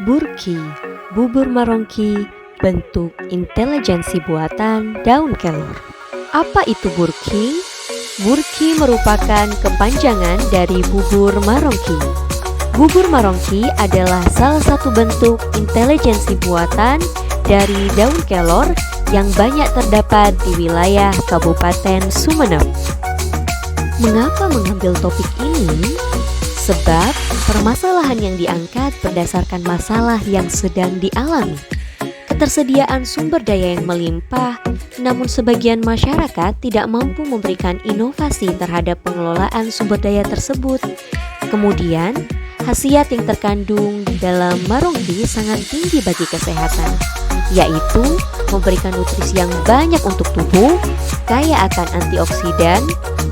Burki, bubur marongki, bentuk intelijensi buatan daun kelor. Apa itu burki? Burki merupakan kepanjangan dari bubur marongki. Bubur marongki adalah salah satu bentuk intelijensi buatan dari daun kelor yang banyak terdapat di wilayah Kabupaten Sumeneb. Mengapa mengambil topik ini? Sebab permasalahan yang diangkat berdasarkan masalah yang sedang dialami. Ketersediaan sumber daya yang melimpah, namun sebagian masyarakat tidak mampu memberikan inovasi terhadap pengelolaan sumber daya tersebut. Kemudian, khasiat yang terkandung di dalam marongki sangat tinggi bagi kesehatan, yaitu memberikan nutrisi yang banyak untuk tubuh, kaya akan antioksidan,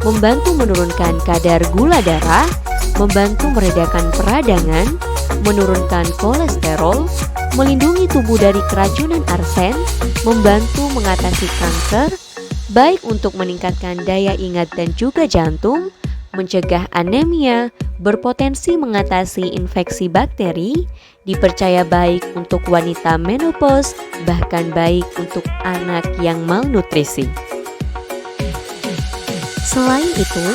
membantu menurunkan kadar gula darah, membantu meredakan peradangan, menurunkan kolesterol, melindungi tubuh dari keracunan arsen, membantu mengatasi kanker, baik untuk meningkatkan daya ingat dan juga jantung, mencegah anemia, berpotensi mengatasi infeksi bakteri, dipercaya baik untuk wanita menopause, bahkan baik untuk anak yang malnutrisi. Selain itu,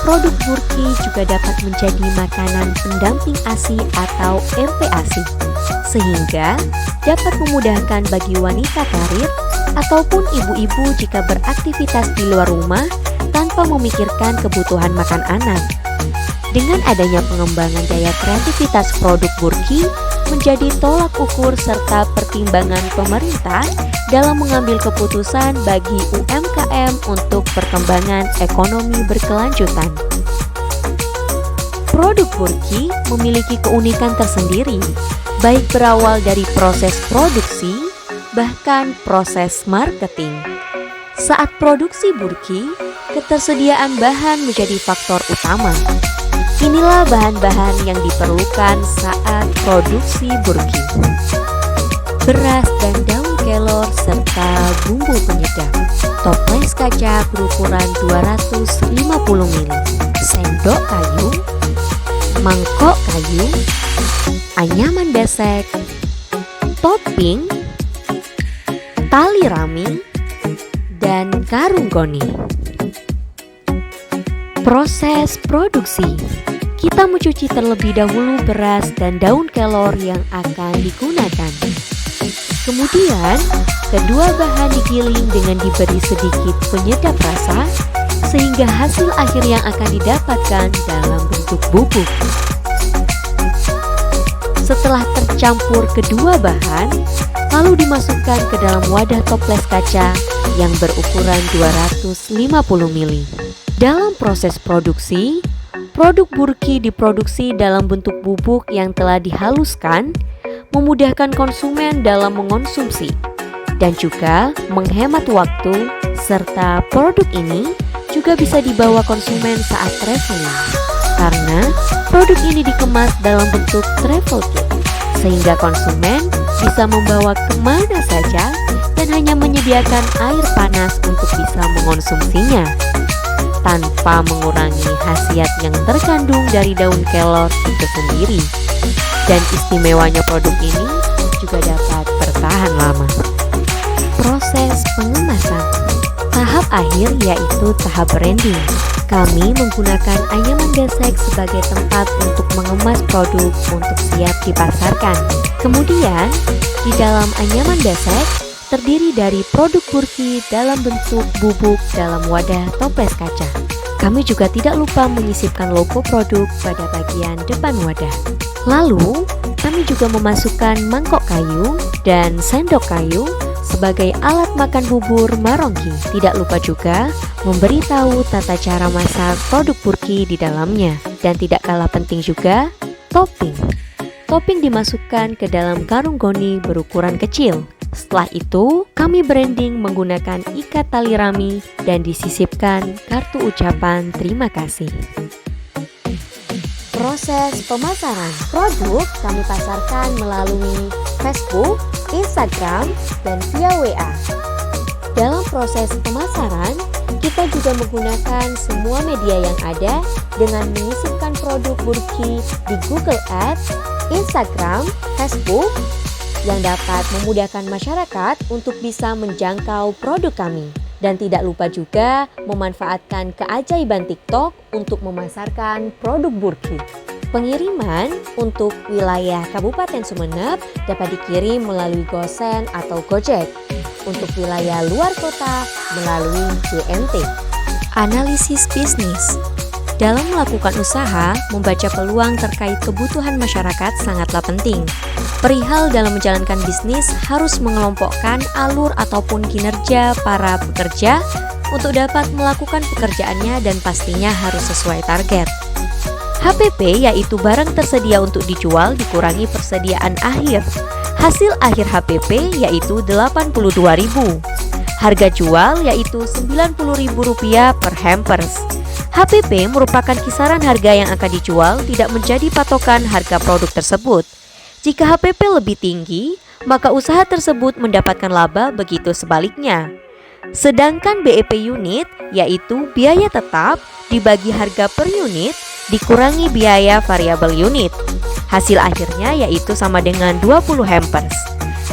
produk burki juga dapat menjadi makanan pendamping ASI atau MPASI, sehingga dapat memudahkan bagi wanita karir ataupun ibu-ibu jika beraktivitas di luar rumah tanpa memikirkan kebutuhan makan anak. Dengan adanya pengembangan daya kreativitas produk burki menjadi tolak ukur serta pertimbangan pemerintah dalam mengambil keputusan bagi UMKM untuk perkembangan ekonomi berkelanjutan. Produk burki memiliki keunikan tersendiri, baik berawal dari proses produksi, bahkan proses marketing. Saat produksi burki, ketersediaan bahan menjadi faktor utama. Inilah bahan-bahan yang diperlukan saat produksi burki: beras dan daun kelor serta bumbu penyedap, toples kaca berukuran 250 ml, sendok kayu, mangkok kayu, anyaman besek, topping, tali rami, dan karung goni. Proses produksi: kita mencuci terlebih dahulu beras dan daun kelor yang akan digunakan. Kemudian, kedua bahan digiling dengan diberi sedikit penyedap rasa, sehingga hasil akhir yang akan didapatkan dalam bentuk bubuk. Setelah tercampur kedua bahan, lalu dimasukkan ke dalam wadah toples kaca yang berukuran 250 ml. Dalam proses produksi, produk burki diproduksi dalam bentuk bubuk yang telah dihaluskan, memudahkan konsumen dalam mengonsumsi, dan juga menghemat waktu, serta produk ini juga bisa dibawa konsumen saat traveling, karena produk ini dikemas dalam bentuk travel kit, sehingga konsumen bisa membawa kemana saja dan hanya menyediakan air panas untuk bisa mengonsumsinya, tanpa mengurangi khasiat yang terkandung dari daun kelor itu sendiri. Dan istimewanya produk ini juga dapat bertahan lama. Proses pengemasan: tahap akhir yaitu tahap branding. Kami menggunakan anyaman besek sebagai tempat untuk mengemas produk untuk siap dipasarkan. Kemudian, di dalam anyaman besek terdiri dari produk burki dalam bentuk bubuk dalam wadah toples kaca. Kami juga tidak lupa menyisipkan logo produk pada bagian depan wadah. Lalu, kami juga memasukkan mangkok kayu dan sendok kayu sebagai alat makan bubur marongki. Tidak lupa juga memberitahu tata cara masak produk burki di dalamnya. Dan tidak kalah penting juga, topping. Topping dimasukkan ke dalam karung goni berukuran kecil. Setelah itu, kami branding menggunakan ikat tali rami dan disisipkan kartu ucapan terima kasih. Proses pemasaran produk kami pasarkan melalui Facebook, Instagram, dan via WA. Dalam proses pemasaran, kita juga menggunakan semua media yang ada dengan menyisipkan produk burki di Google Ads, Instagram, Facebook, yang dapat memudahkan masyarakat untuk bisa menjangkau produk kami. Dan tidak lupa juga memanfaatkan keajaiban TikTok untuk memasarkan produk Burki. Pengiriman untuk wilayah Kabupaten Sumeneb dapat dikirim melalui GoSend atau Gojek. Untuk wilayah luar kota melalui JNT. Analisis bisnis. Dalam melakukan usaha, membaca peluang terkait kebutuhan masyarakat sangatlah penting. Perihal dalam menjalankan bisnis harus mengelompokkan alur ataupun kinerja para pekerja untuk dapat melakukan pekerjaannya dan pastinya harus sesuai target. HPP yaitu barang tersedia untuk dijual dikurangi persediaan akhir. Hasil akhir HPP yaitu Rp82.000. Harga jual yaitu Rp90.000 per hampers. HPP merupakan kisaran harga yang akan dijual, tidak menjadi patokan harga produk tersebut. Jika HPP lebih tinggi, maka usaha tersebut mendapatkan laba, begitu sebaliknya. Sedangkan BEP unit yaitu biaya tetap dibagi harga per unit dikurangi biaya variabel unit. Hasil akhirnya yaitu sama dengan 20 hampers.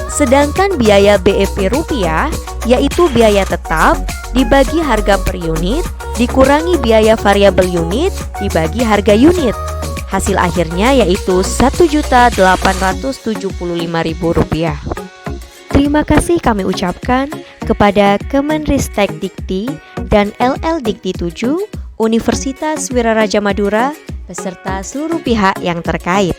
Sedangkan biaya BEP rupiah yaitu biaya tetap dibagi harga per unit dikurangi biaya variabel unit dibagi harga unit. Hasil akhirnya yaitu Rp1.875.000. Terima kasih kami ucapkan kepada Kemenristek Dikti dan LL Dikti 7 Universitas Wiraraja Madura beserta seluruh pihak yang terkait.